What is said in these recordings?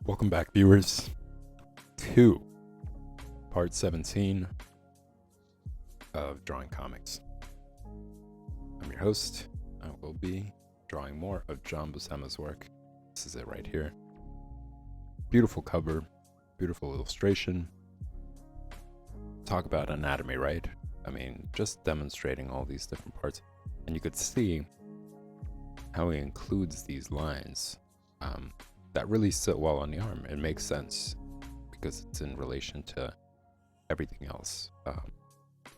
Welcome back, viewers, to part 17 of Drawing Comics. I'm your host. I will be drawing more of John Buscema's work. This is it right here. Beautiful cover, beautiful illustration. Talk about anatomy, right? I mean, just demonstrating all these different parts. And you could see how he includes these lines that really sit well on the arm. It makes sense because it's in relation to everything else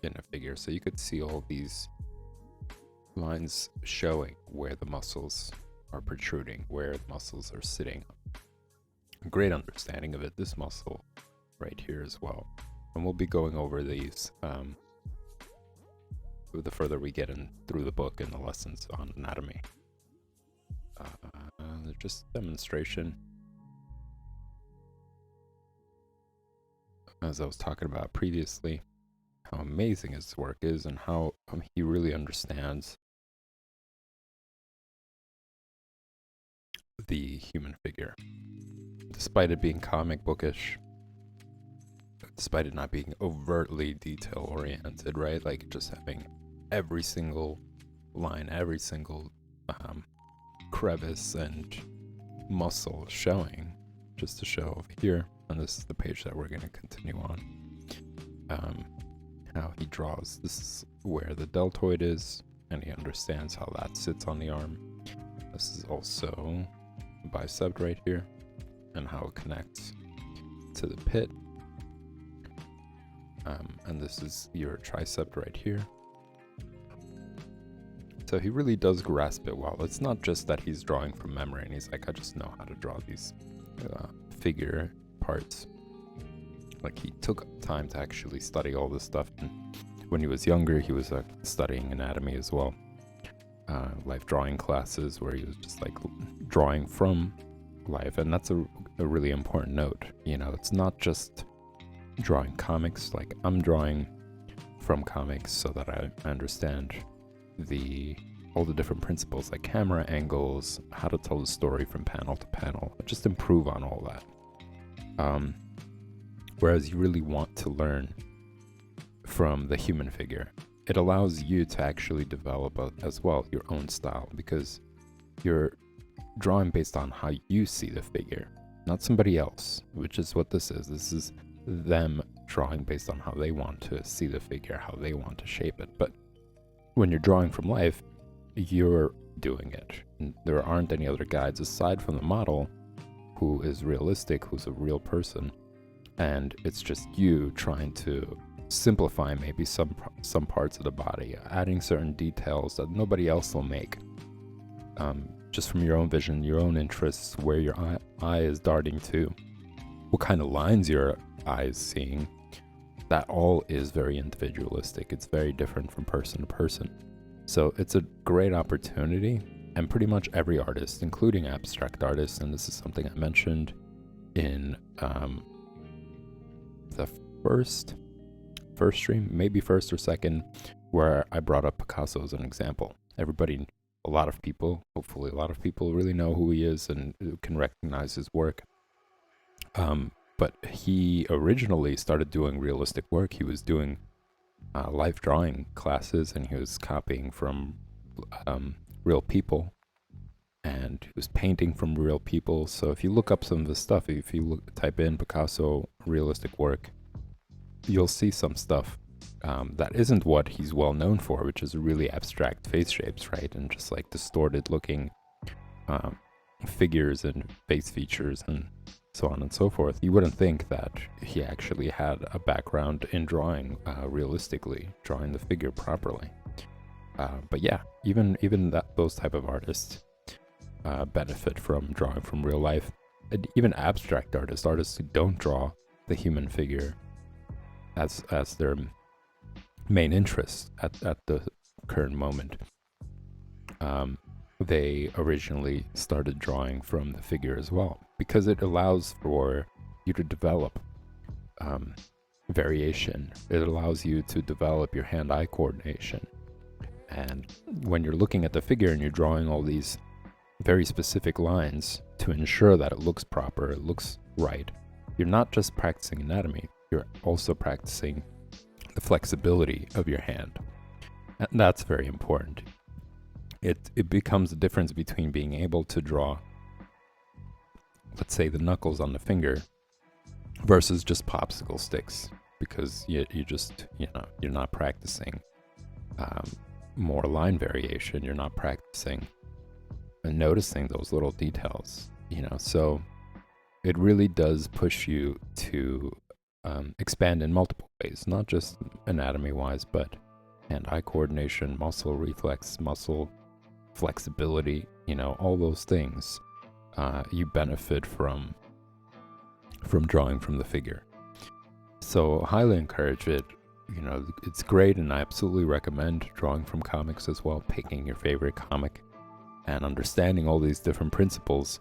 in a figure. So you could see all these lines showing where the muscles are protruding, where the muscles are sitting. A great understanding of it. This muscle right here as well. And we'll be going over these the further we get in through the book and the lessons on anatomy. Just demonstration. As I was talking about previously, how amazing his work is and how he really understands the human figure. Despite it being comic bookish, despite it not being overtly detail oriented, right? Like just having every single line, every single crevice and muscle showing, just to show over here. And this is the page that we're going to continue on. How he draws. This is where the deltoid is, and he understands how that sits on the arm. This is also bicep right here, and how it connects to the pit. And this is your tricep right here. So he really does grasp it well. It's not just that he's drawing from memory and he's like, I just know how to draw these figure parts. Like, he took time to actually study all this stuff. And when he was younger, he was studying anatomy as well. Life drawing classes where he was just like drawing from life. And that's a really important note. You know, it's not just drawing comics. Like, I'm drawing from comics so that I understand all the different principles, like camera angles, how to tell the story from panel to panel, just improve on all that. Whereas you really want to learn from the human figure. It allows you to actually develop as well your own style, because you're drawing based on how you see the figure, not somebody else, which is what this is. This is them drawing based on how they want to see the figure, how they want to shape it. But when you're drawing from life, you're doing it. And there aren't any other guides aside from the model, who is realistic, who's a real person. And it's just you trying to simplify maybe some parts of the body, adding certain details that nobody else will make. Just from your own vision, your own interests, where your eye is darting to, what kind of lines your eye is seeing. That all is very individualistic. It's very different from person to person. So it's a great opportunity, and pretty much every artist, including abstract artists, and this is something I mentioned in the first stream, maybe first or second, where I brought up Picasso as an example. Hopefully a lot of people really know who he is and can recognize his work. But he originally started doing realistic work. He was doing life drawing classes, and he was copying from real people, and he was painting from real people. So if you look up some of the stuff, if you type in Picasso realistic work, you'll see some stuff that isn't what he's well known for, which is really abstract face shapes, right? And just like distorted looking figures and face features and so on and so forth. You wouldn't think that he actually had a background in drawing realistically, drawing the figure properly. But yeah, even those type of artists benefit from drawing from real life. And even abstract artists who don't draw the human figure as their main interest at the current moment. They originally started drawing from the figure as well, because it allows for you to develop variation. It allows you to develop your hand-eye coordination. And when you're looking at the figure and you're drawing all these very specific lines to to ensure that it looks proper, it looks right. You're not just practicing anatomy, you're also practicing the flexibility of your hand. And that's very important. It becomes a difference between being able to draw, let's say, the knuckles on the finger versus just popsicle sticks, because you're not practicing more line variation. You're not practicing and noticing those little details, so it really does push you to expand in multiple ways, not just anatomy wise, but hand-eye coordination, muscle reflex, muscle flexibility, all those things you benefit from drawing from the figure. So highly encourage it. It's great, and I absolutely recommend drawing from comics as well, picking your favorite comic and understanding all these different principles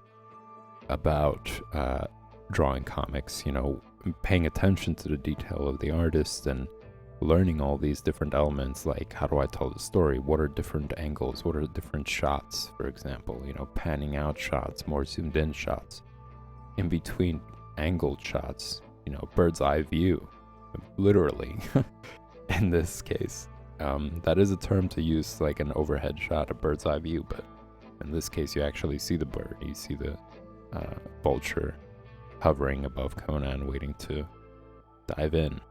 about drawing comics, paying attention to the detail of the artist and learning all these different elements, like how do I tell the story, what are different angles, what are different shots, for example, panning out shots, more zoomed in shots, in between angled shots, bird's eye view, literally. In this case, that is a term to use, like an overhead shot, a bird's eye view, but in this case you actually see the bird, you see the vulture hovering above Conan waiting to dive in.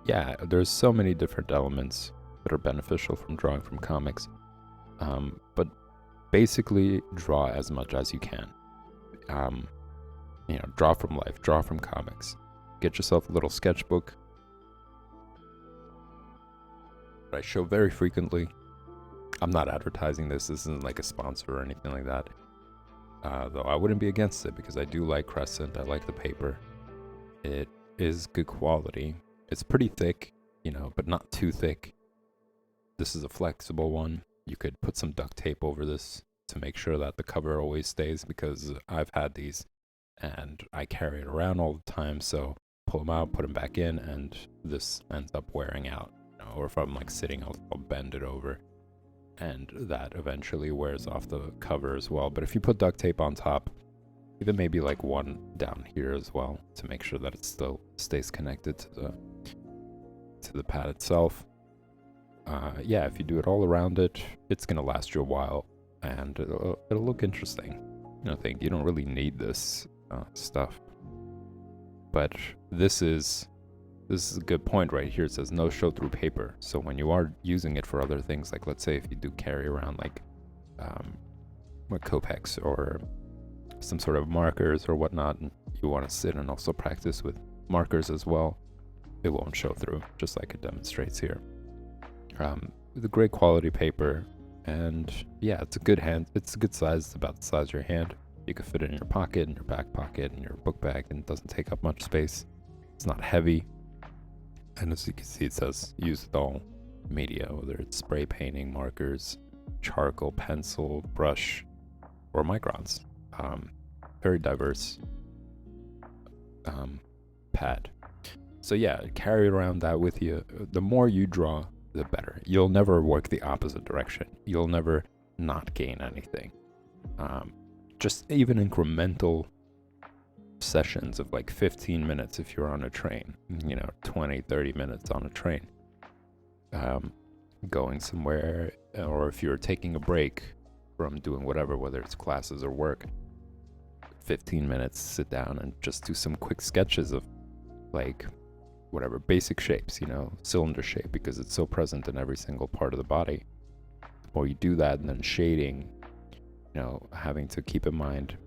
Yeah, there's so many different elements that are beneficial from drawing from comics, but basically draw as much as you can. Draw from life, draw from comics. Get yourself a little sketchbook. I show very frequently. I'm not advertising this. This isn't like a sponsor or anything like that. Though I wouldn't be against it, because I do like Crescent. I like the paper. It is good quality. It's pretty thick, but not too thick. This is a flexible one. You could put some duct tape over this to make sure that the cover always stays, because I've had these and I carry it around all the time. So pull them out, put them back in, and this ends up wearing out. Or if I'm like sitting, I'll bend it over, and that eventually wears off the cover as well. But if you put duct tape on top, even maybe like one down here as well, to make sure that it still stays connected to the pad itself. Yeah, if you do it all around it, it's gonna last you a while, and it'll look interesting. You don't really need this stuff, but this is a good point right here. It says no show through paper. So when you are using it for other things, like let's say if you do carry around like Copex or some sort of markers or whatnot, and you want to sit and also practice with markers as well, it won't show through, just like it demonstrates here. With a great quality paper, and yeah, it's a good size. It's about the size of your hand. You can fit it in your pocket, in your back pocket, in your book bag, and it doesn't take up much space. It's not heavy, and as you can see, it says use with all media, whether it's spray painting, markers, charcoal, pencil, brush, or microns. Very diverse pad. So yeah, carry around that with you. The more you draw, the better. You'll never work the opposite direction. You'll never not gain anything. Just even incremental sessions of like 15 minutes if you're on a train, 20, 30 minutes on a train, going somewhere, or if you're taking a break from doing whatever, whether it's classes or work, 15 minutes, sit down and just do some quick sketches of like whatever basic shapes, cylinder shape, because it's so present in every single part of the body. Or you do that, and then shading, having to keep in mind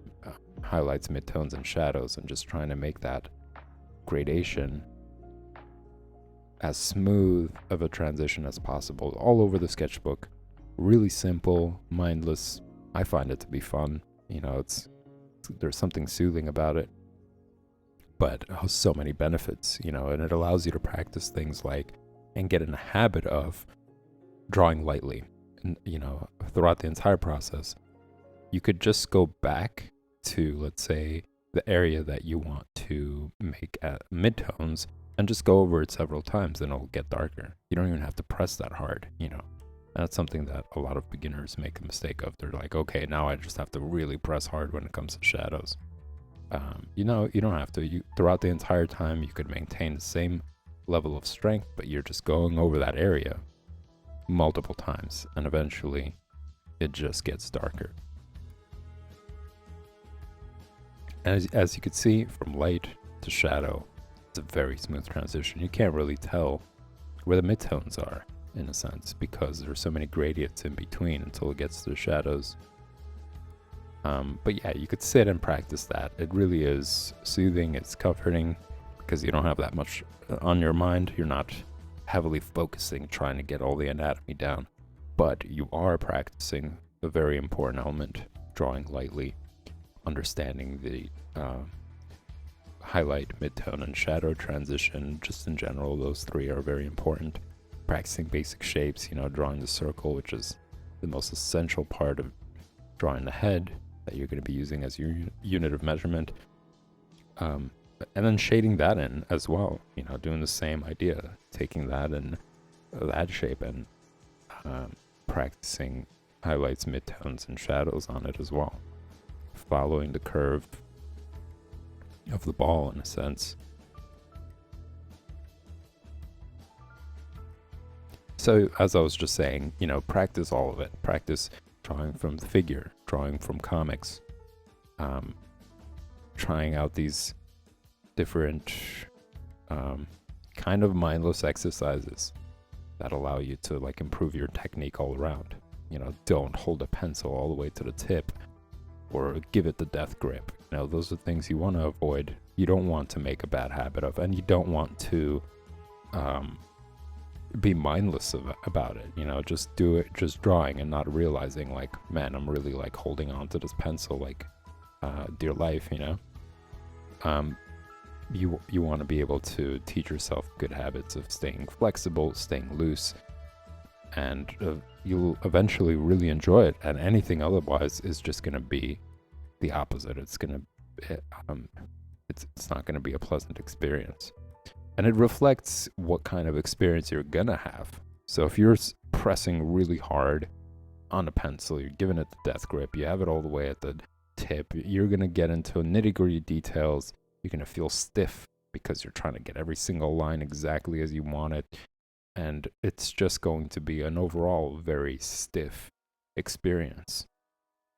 highlights, midtones, and shadows, and just trying to make that gradation as smooth of a transition as possible all over the sketchbook. Really simple, mindless. I find it to be fun. There's something soothing about it, but it has so many benefits, and it allows you to practice things like, and get in a habit of drawing lightly. And, throughout the entire process, you could just go back to, let's say, the area that you want to make at midtones, and just go over it several times, and it'll get darker. You don't even have to press that hard, And that's something that a lot of beginners make a mistake of. They're like, okay, now I just have to really press hard when it comes to shadows. You know, you don't have to. Throughout the entire time, you could maintain the same level of strength, but you're just going over that area multiple times, and eventually it just gets darker. As you can see, from light to shadow, it's a very smooth transition. You can't really tell where the midtones are, in a sense, because there's so many gradients in between until it gets to the shadows. But yeah, you could sit and practice that. It really is soothing, it's comforting, because you don't have that much on your mind. You're not heavily focusing, trying to get all the anatomy down, but you are practicing a very important element, drawing lightly, understanding the highlight, midtone, and shadow transition. Just in general, those three are very important. Practicing basic shapes, you know, drawing the circle, which is the most essential part of drawing the head that you're going to be using as your unit of measurement. And then shading that in as well, you know, doing the same idea, taking that and that shape and practicing highlights, midtones, and shadows on it as well. Following the curve of the ball, in a sense. So, as I was just saying, you know, practice all of it. Practice drawing from the figure, drawing from comics, trying out these different kind of mindless exercises that allow you to like improve your technique all around. You know, don't hold a pencil all the way to the tip or give it the death grip. You know, those are things you want to avoid. You don't want to make a bad habit of, and you don't want to be mindless about it. You know, just do it, just drawing and not realizing like, man, I'm really like holding on to this pencil like dear life, you know. You want to be able to teach yourself good habits of staying flexible, staying loose, and you'll eventually really enjoy it. And anything otherwise is just going to be the opposite. It's going to it's not going to be a pleasant experience. And it reflects what kind of experience you're going to have. So if you're pressing really hard on a pencil, you're giving it the death grip, you have it all the way at the tip, you're going to get into nitty-gritty details. You're going to feel stiff because you're trying to get every single line exactly as you want it. And it's just going to be an overall very stiff experience.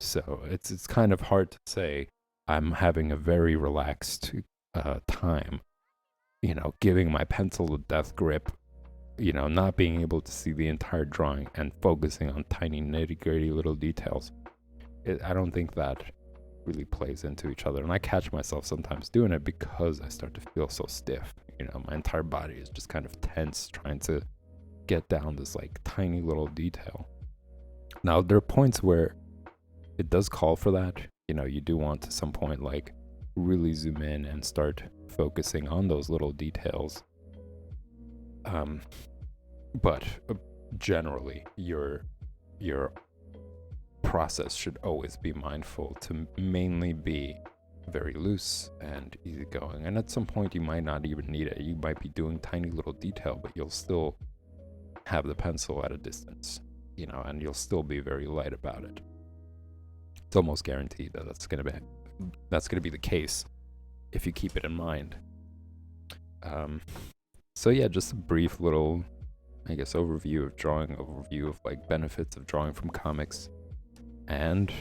So it's kind of hard to say I'm having a very relaxed time, you know, giving my pencil the death grip, you know, not being able to see the entire drawing and focusing on tiny nitty-gritty little details. I don't think that really plays into each other, and I catch myself sometimes doing it because I start to feel so stiff. You know, my entire body is just kind of tense, trying to get down this like tiny little detail. Now, there are points where it does call for that. You know, you do want to some point like really zoom in and start focusing on those little details. But generally, your process should always be mindful to mainly be very loose and easygoing. And at some point, you might not even need it. You might be doing tiny little detail, but you'll still have the pencil at a distance, you know, and you'll still be very light about it. It's almost guaranteed that that's gonna be the case if you keep it in mind. So yeah, just a brief little, I guess, overview of like benefits of drawing from comics and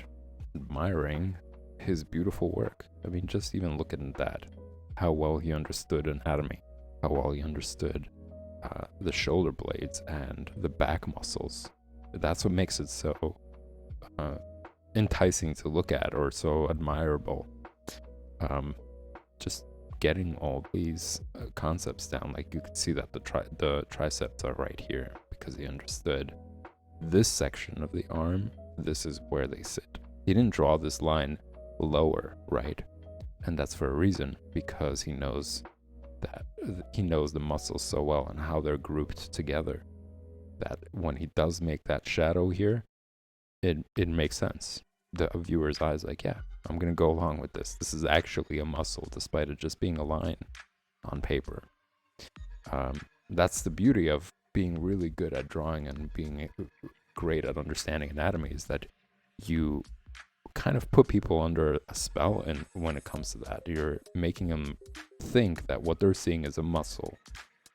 admiring his beautiful work. I mean, just even looking at that, how well he understood anatomy, how well he understood the shoulder blades and the back muscles. That's what makes it so enticing to look at, or so admirable. Just getting all these concepts down, like you could see that the triceps are right here because he understood this section of the arm. This is where they sit. He didn't draw this line lower, right? And that's for a reason, because he knows the muscles so well and how they're grouped together, that when he does make that shadow here, it makes sense. The viewer's eyes like, yeah, I'm gonna go along with this. This is actually a muscle, despite it just being a line on paper. That's the beauty of being really good at drawing and being great at understanding anatomy is that you kind of put people under a spell, and when it comes to that, you're making them think that what they're seeing is a muscle,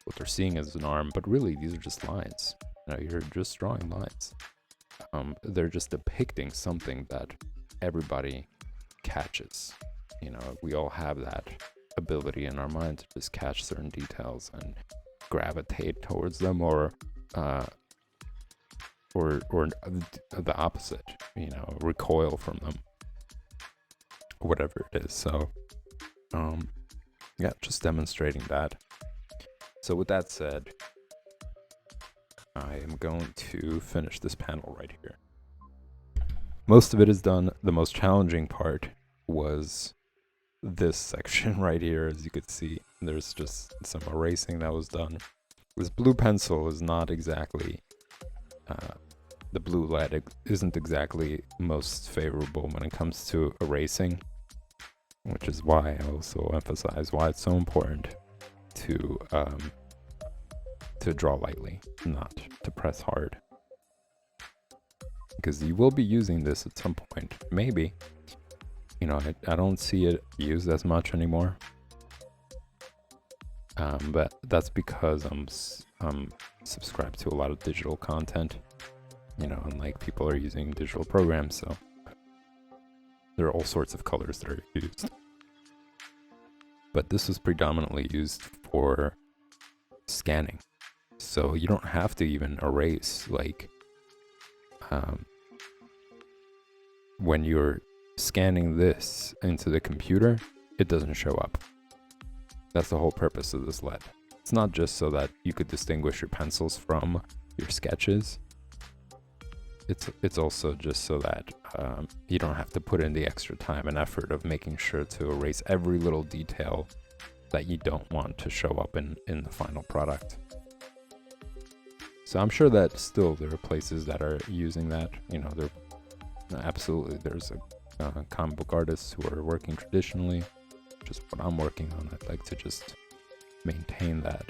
what they're seeing is an arm, but really these are just lines. You're just drawing lines. They're just depicting something that everybody catches. We all have that ability in our mind to just catch certain details and gravitate towards them, or the opposite, recoil from them, whatever it is. So yeah, just demonstrating that. So with that said, I am going to finish this panel right here. Most of it is done. The most challenging part was this section right here. As you could see, there's just some erasing that was done. This blue pencil is not exactly the blue lead isn't exactly most favorable when it comes to erasing, which is why I also emphasize why it's so important to draw lightly, not to press hard, because you will be using this at some point. Maybe, I don't see it used as much anymore, but that's because I'm subscribed to a lot of digital content, and like people are using digital programs, so there are all sorts of colors that are used. But this was predominantly used for scanning, so you don't have to even erase. Like when you're scanning this into the computer, it doesn't show up. That's the whole purpose of this lead. It's not just so that you could distinguish your pencils from your sketches. It's also just so that you don't have to put in the extra time and effort of making sure to erase every little detail that you don't want to show up in the final product. So I'm sure that still there are places that are using that. There's a comic book artists who are working traditionally, which is what I'm working on. I'd like to just maintain that.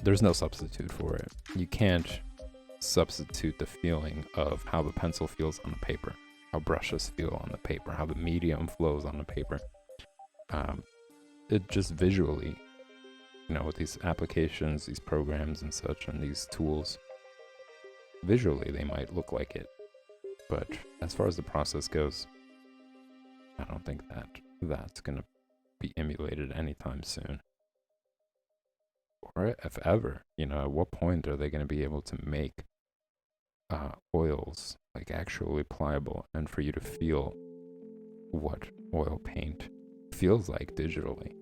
There's no substitute for it. You can't substitute the feeling of how the pencil feels on the paper, how brushes feel on the paper, how the medium flows on the paper. It just visually, with these applications, these programs and such, and these tools, visually they might look like it, but as far as the process goes, I don't think that's gonna be emulated anytime soon, or if ever. At what point are they going to be able to make oils like actually pliable, and for you to feel what oil paint feels like digitally?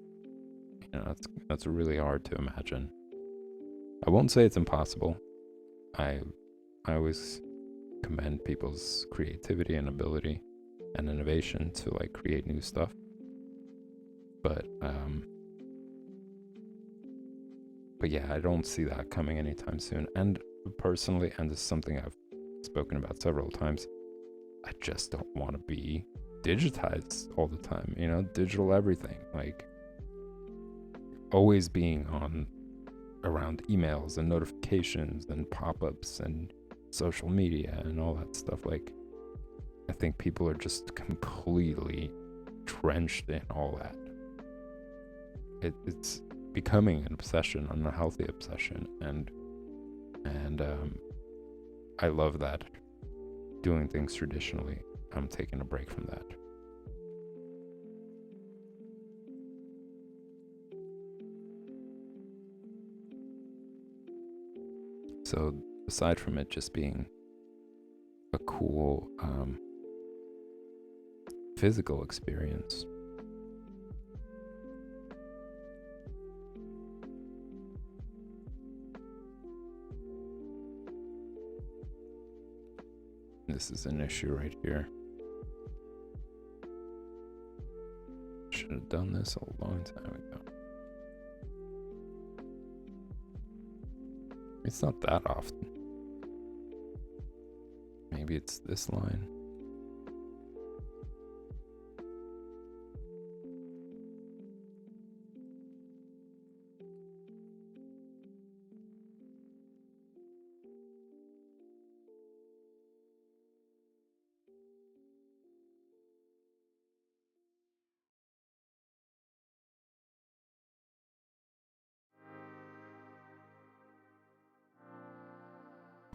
That's really hard to imagine. I won't say it's impossible. I always commend people's creativity and ability and innovation to like create new stuff, but yeah, I don't see that coming anytime soon. And personally, and this is something I've spoken about several times, I just don't want to be digitized all the time. Digital everything, like always being on around emails and notifications and pop-ups and social media and all that stuff. Like, I think people are just completely drenched in all that. It's becoming an obsession, an unhealthy obsession, and I love that. Doing things traditionally, I'm taking a break from that. So aside from it just being a cool physical experience, this is an issue right here. Should have done this a long time ago. It's not that often. Maybe it's this line.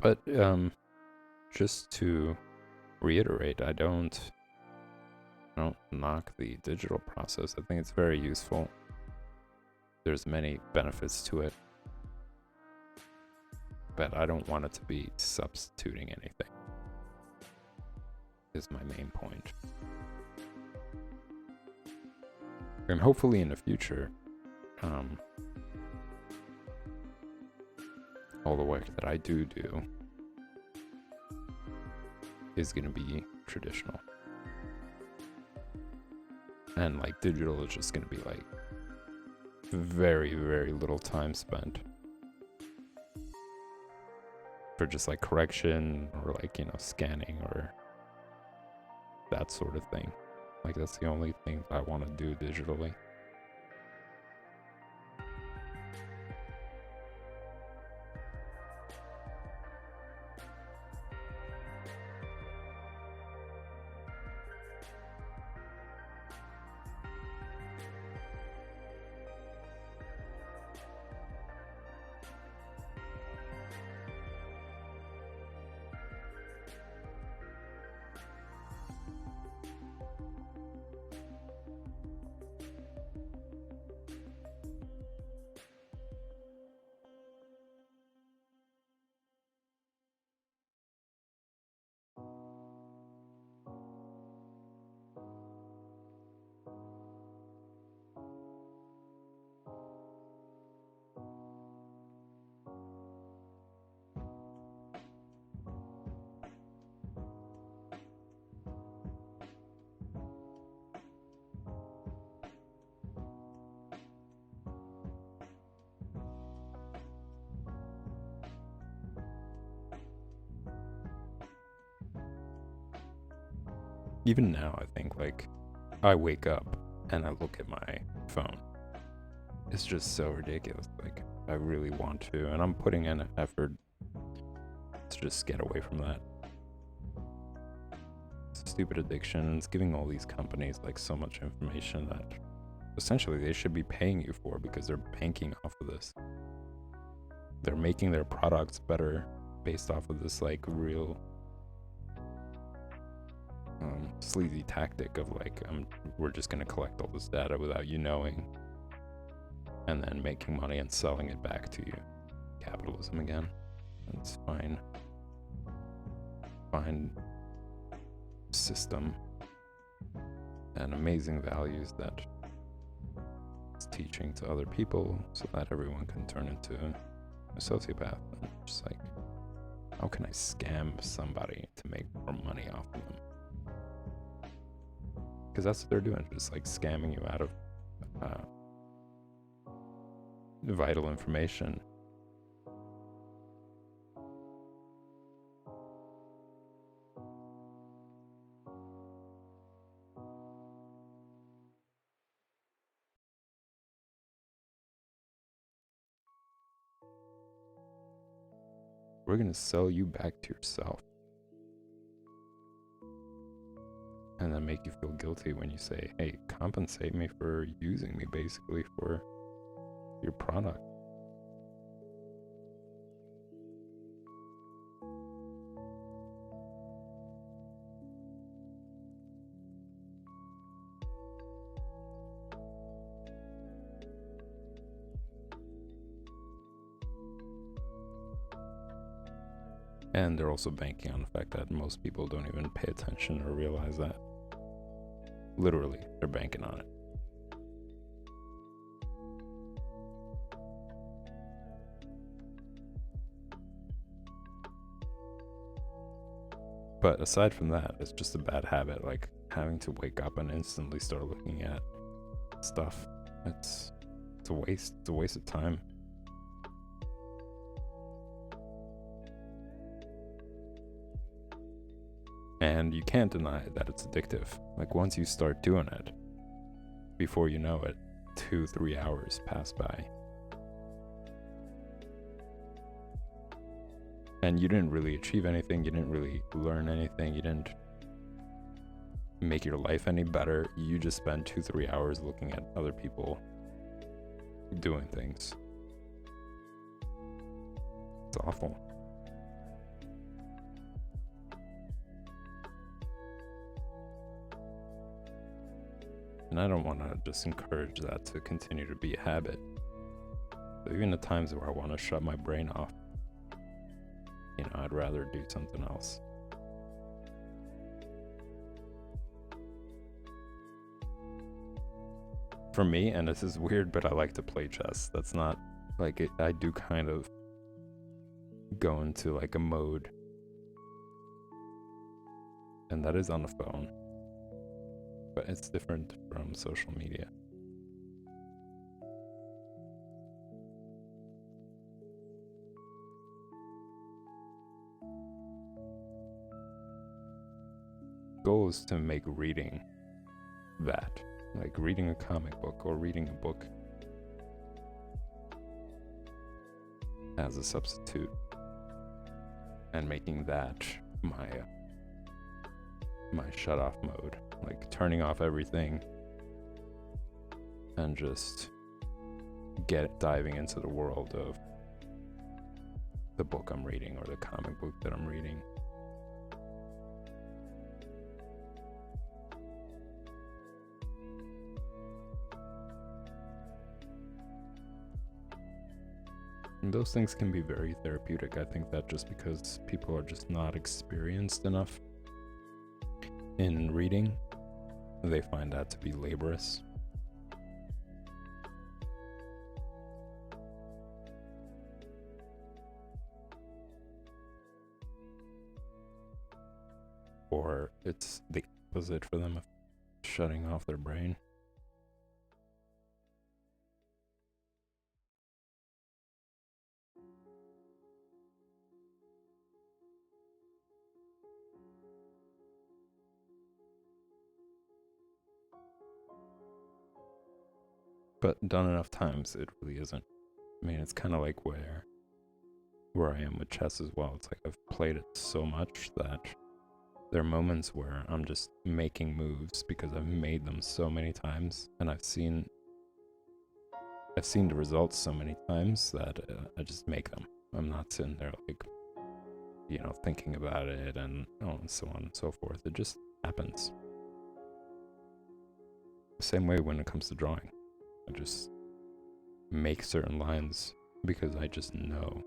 But just to reiterate, I don't knock the digital process. I think it's very useful. There's many benefits to it, but I don't want it to be substituting anything, is my main point. And hopefully in the future, all the work that I do is going to be traditional. And like digital is just going to be like very, very little time spent for just like correction or like, scanning or that sort of thing. Like that's the only thing that I want to do digitally. Even now, I think like I wake up and I look at my phone. It's just so ridiculous. Like I really want to, and I'm putting in an effort to just get away from that. It's a stupid addiction, and it's giving all these companies like so much information that essentially they should be paying you for because they're banking off of this. They're making their products better based off of this like real sleazy tactic of like we're just going to collect all this data without you knowing, and then making money and selling it back to you. Capitalism again. It's fine system and amazing values that it's teaching to other people so that everyone can turn into a sociopath. And just like, how can I scam somebody to make more money off of them? Because that's what they're doing, just like scamming you out of vital information. We're gonna sell you back to yourself. And then make you feel guilty when you say, hey, compensate me for using me, basically, for your product. And they're also banking on the fact that most people don't even pay attention or realize that. Literally, they're banking on it. But aside from that, it's just a bad habit, like having to wake up and instantly start looking at stuff. It's a waste. It's a waste of time. And you can't deny that it's addictive. Like once you start doing it, before you know it, 2-3 hours pass by. And you didn't really achieve anything, you didn't really learn anything, you didn't make your life any better. You just spend 2-3 hours looking at other people doing things. It's awful. And I don't want to just encourage that to continue to be a habit. So even at times where I want to shut my brain off, I'd rather do something else. For me, and this is weird, but I like to play chess. That's not like it. I do kind of go into like a mode, and that is on the phone, but it's different from social media. Goal is to make reading that, like reading a comic book or reading a book as a substitute, and making that my shut off mode, like turning off everything and just diving into the world of the book I'm reading or the comic book that I'm reading. And those things can be very therapeutic. I think that just because people are just not experienced enough in reading, they find that to be laborious. Or it's the opposite for them of shutting off their brain. But done enough times, it really isn't. I mean, it's kind of like where I am with chess as well. It's like I've played it so much that there are moments where I'm just making moves because I've made them so many times, and I've seen the results so many times that I just make them. I'm not sitting there like, thinking about it and so on and so forth. It just happens. The same way when it comes to drawing. I just make certain lines because I just know.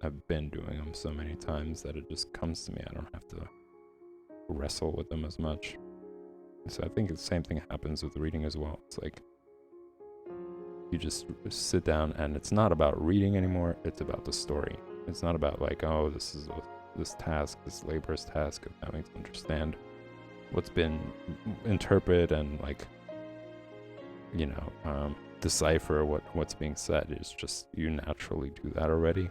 I've been doing them so many times that it just comes to me. I don't have to wrestle with them as much. So I think the same thing happens with reading as well. It's like you just sit down and it's not about reading anymore. It's about the story. It's not about like, oh, this is this laborious task of having to understand what's been interpret and like decipher what's being said. It's just you naturally do that already.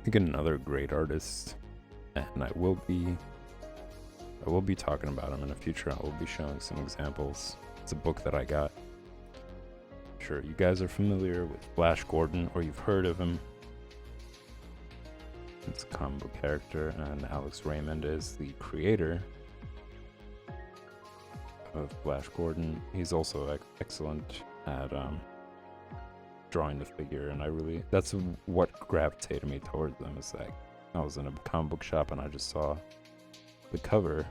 I think another great artist, and I will be talking about him in the future. I will be showing some examples. It's a book that I got. I'm sure you guys are familiar with Flash Gordon, or you've heard of him. It's a comic book character, and Alex Raymond is the creator of Flash Gordon. He's also excellent at drawing the figure, and that's what gravitated me towards them. Is like I was in a comic book shop and I just saw the cover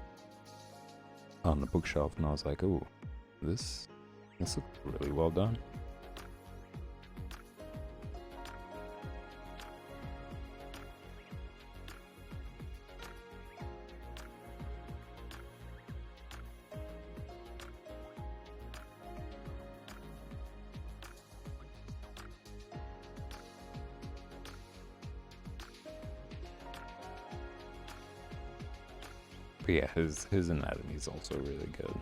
on the bookshelf and I was like, ooh, this looks really well done. But yeah, his anatomy is also really good.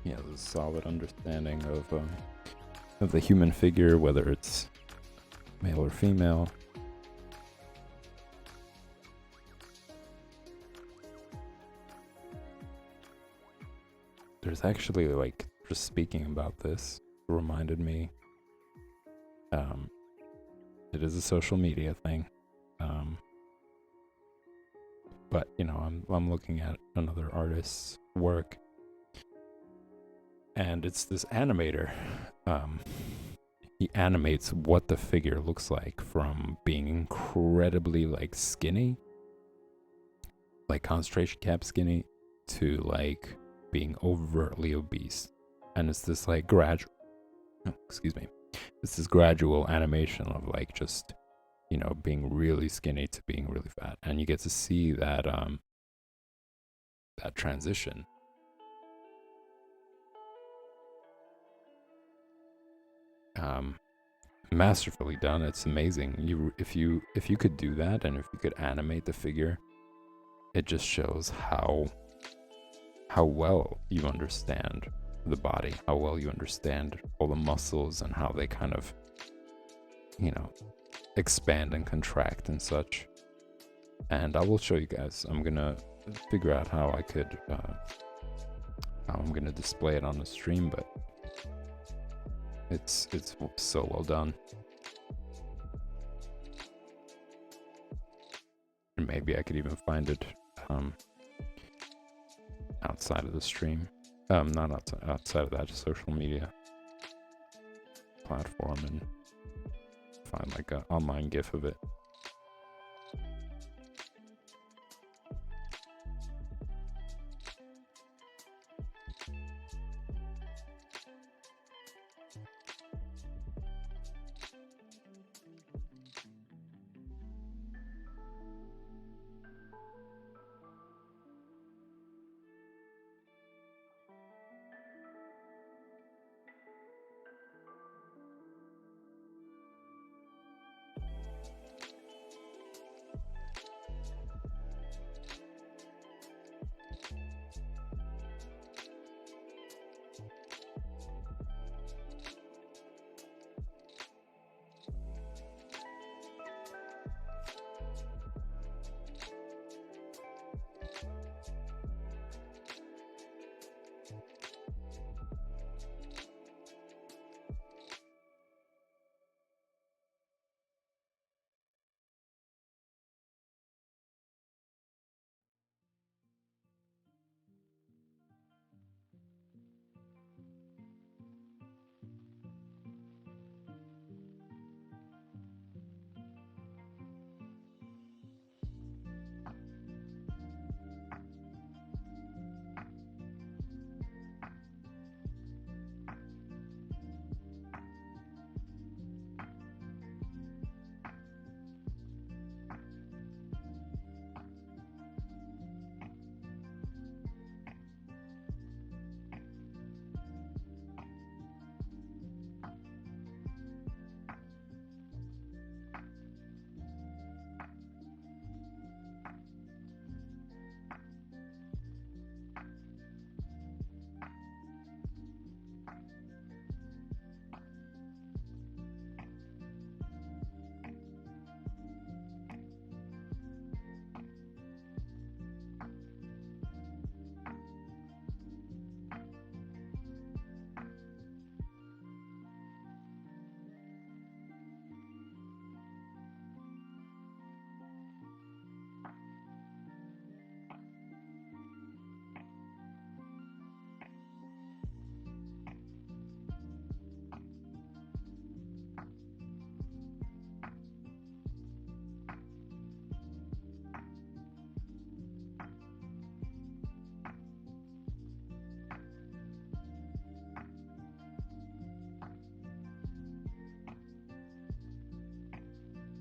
He has a solid understanding of the human figure, whether it's male or female. There's actually, like, just speaking about this reminded me, it is a social media thing. But you know, I'm looking at another artist's work, and it's this animator. He animates what the figure looks like from being incredibly like skinny, like concentration camp skinny, to like being overtly obese. And it's this like gradual, excuse me, it's this gradual animation of like just, you know, being really skinny to being really fat, and you get to see that that transition. Masterfully done. It's amazing. If you could do that, and if you could animate the figure, it just shows how well you understand the body, how well you understand all the muscles and how they kind of, you know, expand and contract and such. And I will show you guys. I'm gonna figure out how I could how I'm gonna display it on the stream, but it's so well done. And maybe I could even find it outside of the stream. Not outside of that social media platform, and find like an online GIF of it.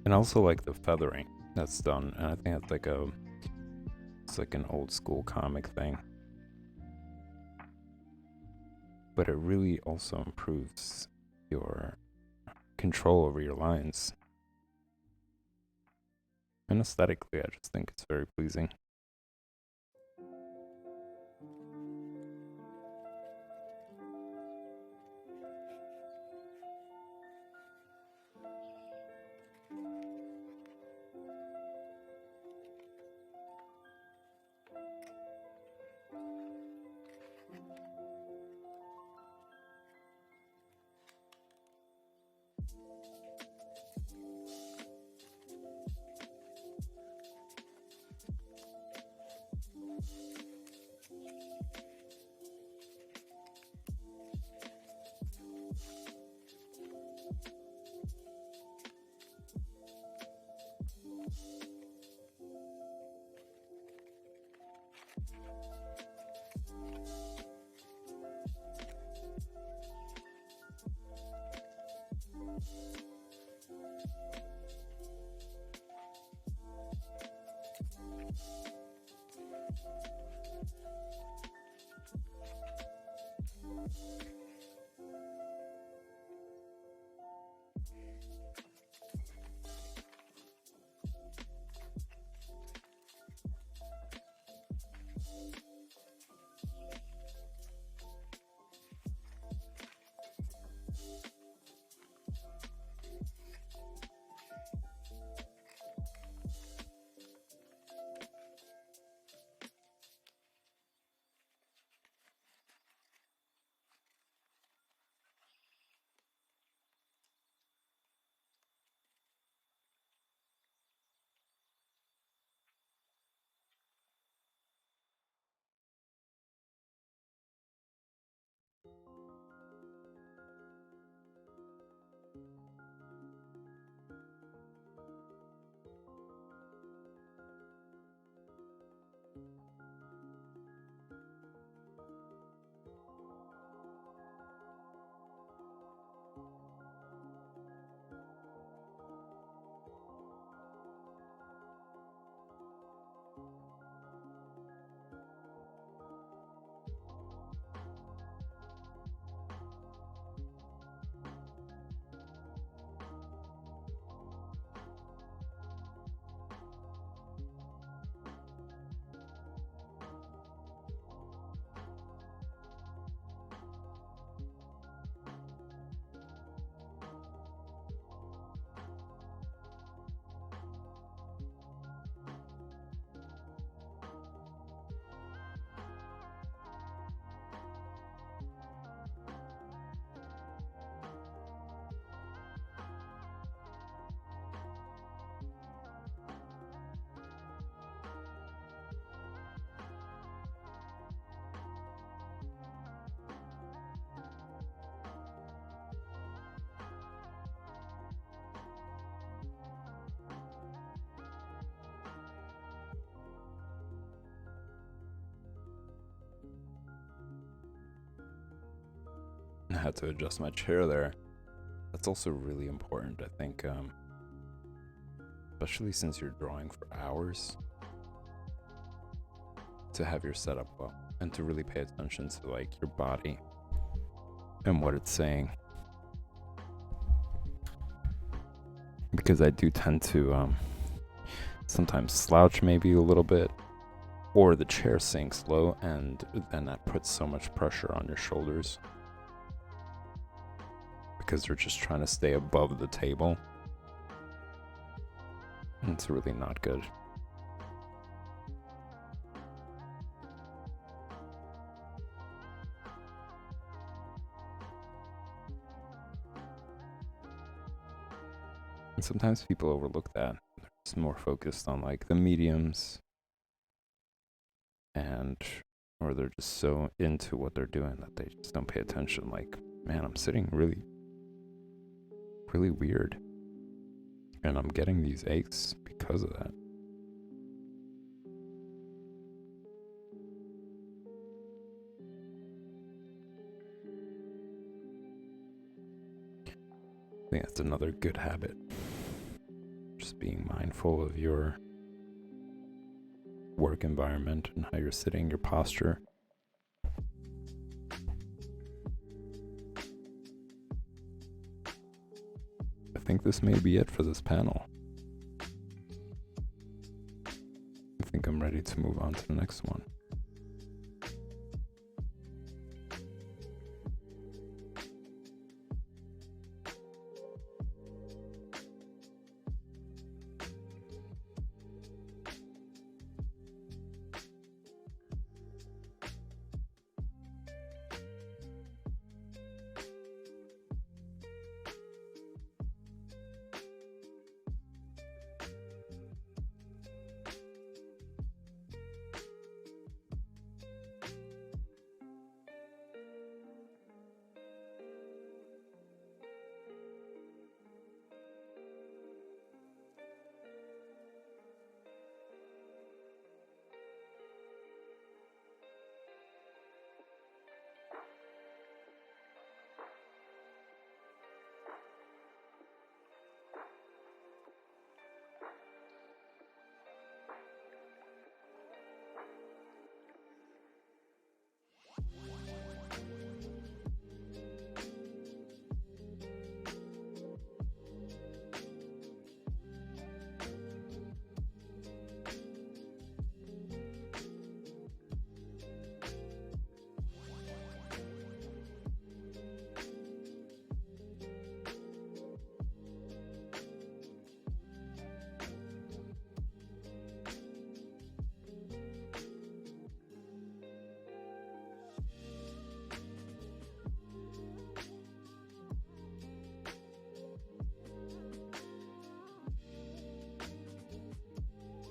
And also like the feathering that's done, and I think it's like an old school comic thing. but it really also improves your control over your lines. And aesthetically, I just think it's very pleasing. I had to adjust my chair there. That's also really important, I think, especially since you're drawing for hours, to have your setup well and to really pay attention to like your body and what it's saying. Because I do tend to sometimes slouch maybe a little bit, or the chair sinks low, and then that puts so much pressure on your shoulders because they're just trying to stay above the table. And it's really not good. And sometimes people overlook that. They're just more focused on like the mediums, and or they're just so into what they're doing that they just don't pay attention. Like, man, I'm sitting really weird, and I'm getting these aches because of that. I think that's another good habit. Just being mindful of your work environment and how you're sitting, your posture. think this may be it for this panel. I think I'm ready to move on to the next one.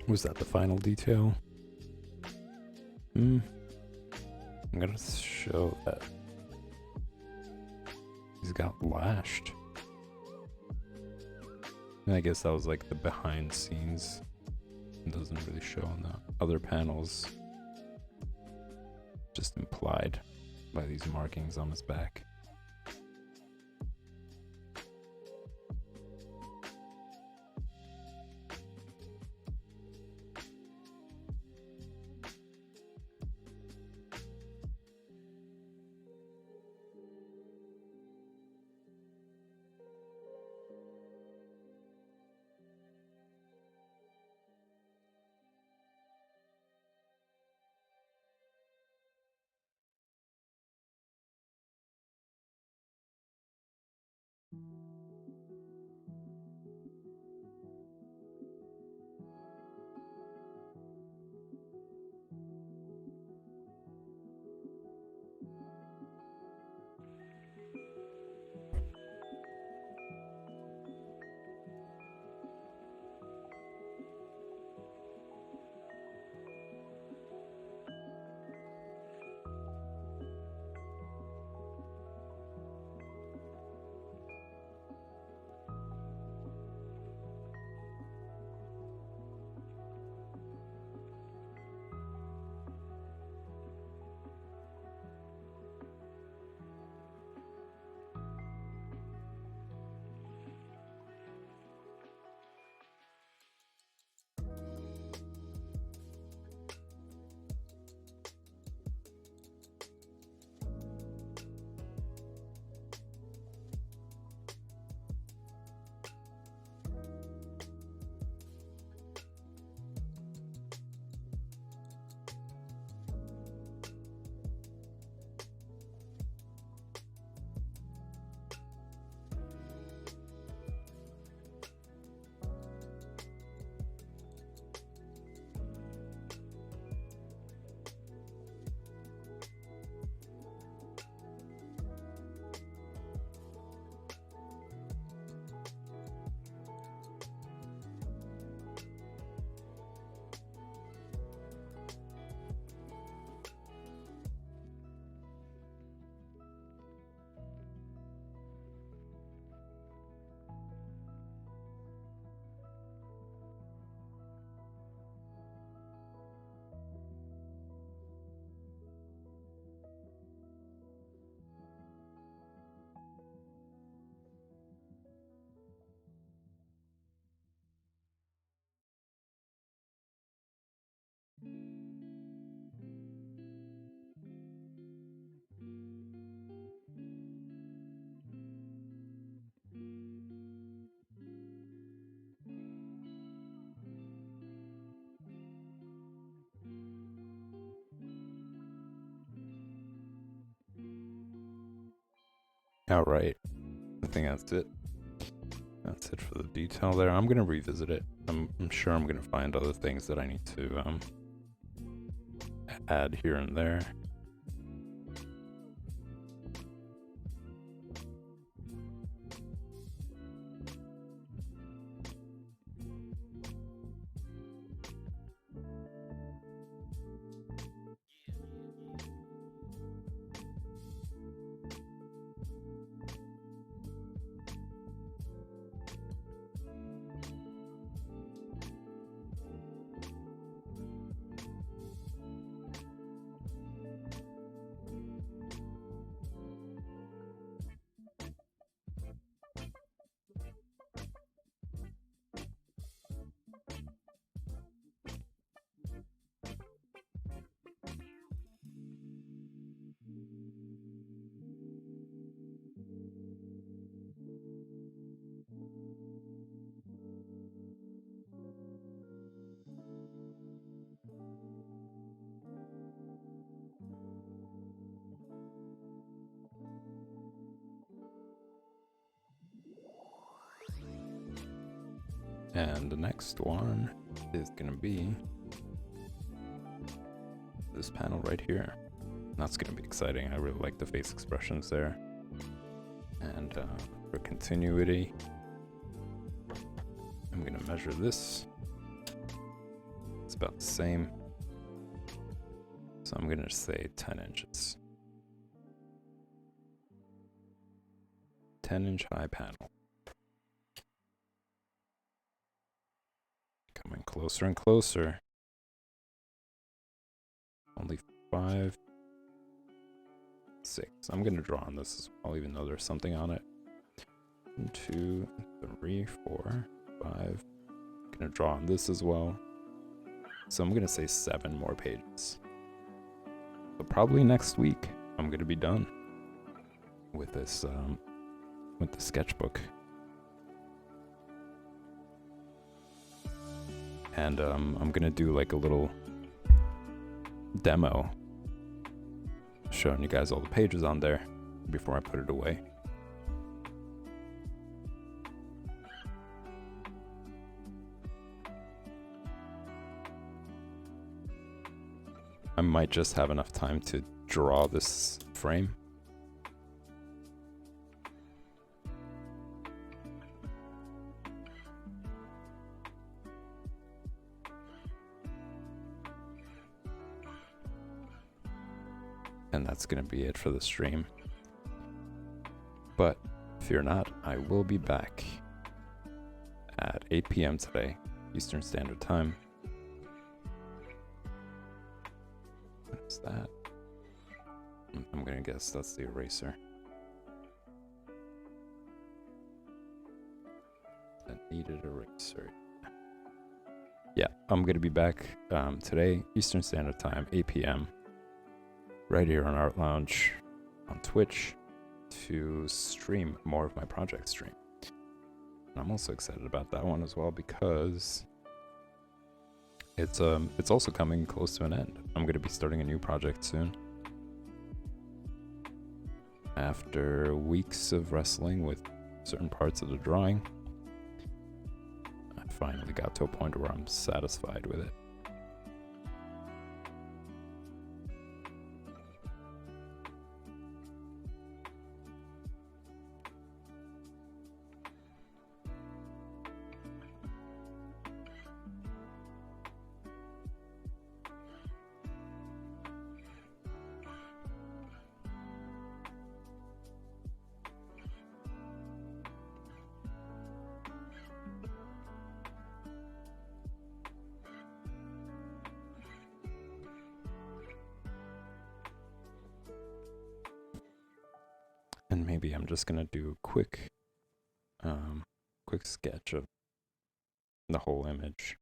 Was that the final detail? I'm gonna show that he's got lashed. And I guess that was like the behind scenes. It doesn't really show on the other panels. Just implied by these markings on his back. Alright, I think that's it. That's it for the detail there. I'm gonna revisit it. I'm sure I'm gonna find other things that I need to add here and there. And the next one is gonna be this panel right here. That's gonna be exciting. I really like the face expressions there. And for continuity, I'm gonna measure this. It's about the same. So I'm gonna say 10 inches. 10-inch high panel. Coming closer and closer. Only 5, 6. I'm gonna draw on this as well, even though there's something on it. 1, 2, 3, 4, 5. Gonna draw on this as well. So I'm gonna say 7 more pages. So probably next week I'm gonna be done with this with the sketchbook. And I'm gonna do like a little demo showing you guys all the pages on there before I put it away. I might just have enough time to draw this frame. And that's gonna be it for the stream. But fear not, I will be back at 8 p.m. today, Eastern Standard Time. What is that? I'm gonna guess that's the eraser. A needed eraser. Yeah, I'm gonna be back today, Eastern Standard Time, 8 p.m. right here on Art Lounge on Twitch to stream more of my project stream. And I'm also excited about that one as well because it's also coming close to an end. I'm going to be starting a new project soon. After weeks of wrestling with certain parts of the drawing, I finally got to a point where I'm satisfied with it. And maybe I'm just gonna do a quick sketch of the whole image.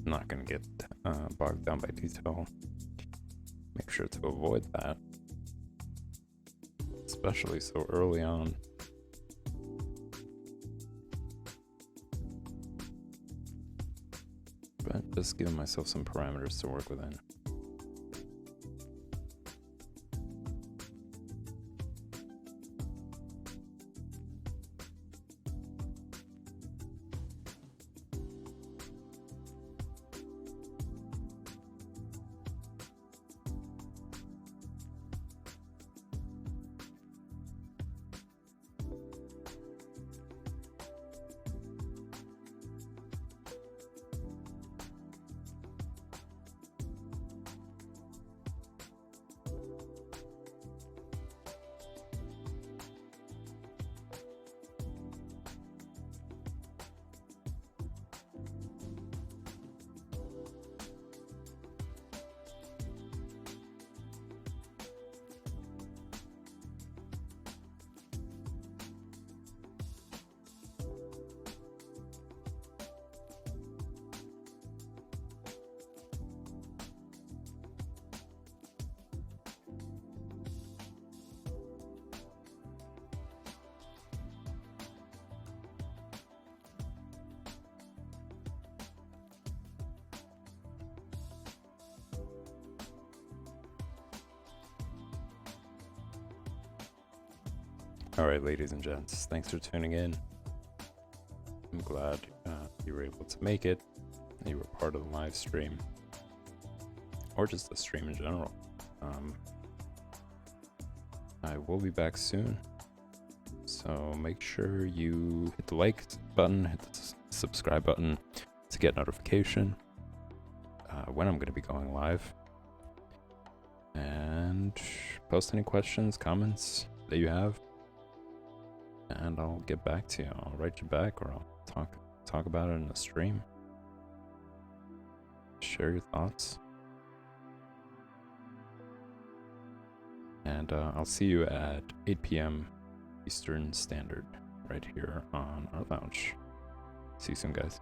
not gonna get bogged down by detail. Make sure to avoid that, especially so early on. But just giving myself some parameters to work within. Alright, ladies and gents, thanks for tuning in. I'm glad you were able to make it, and you were part of the live stream, or just the stream in general. I will be back soon, so make sure you hit the like button, hit the subscribe button to get notification when I'm going to be going live, and post any questions, comments that you have. And I'll get back to you. I'll write you back, or I'll talk about it in the stream. Share your thoughts. And I'll see you at 8 p.m. Eastern Standard right here on our lounge. See you soon, guys.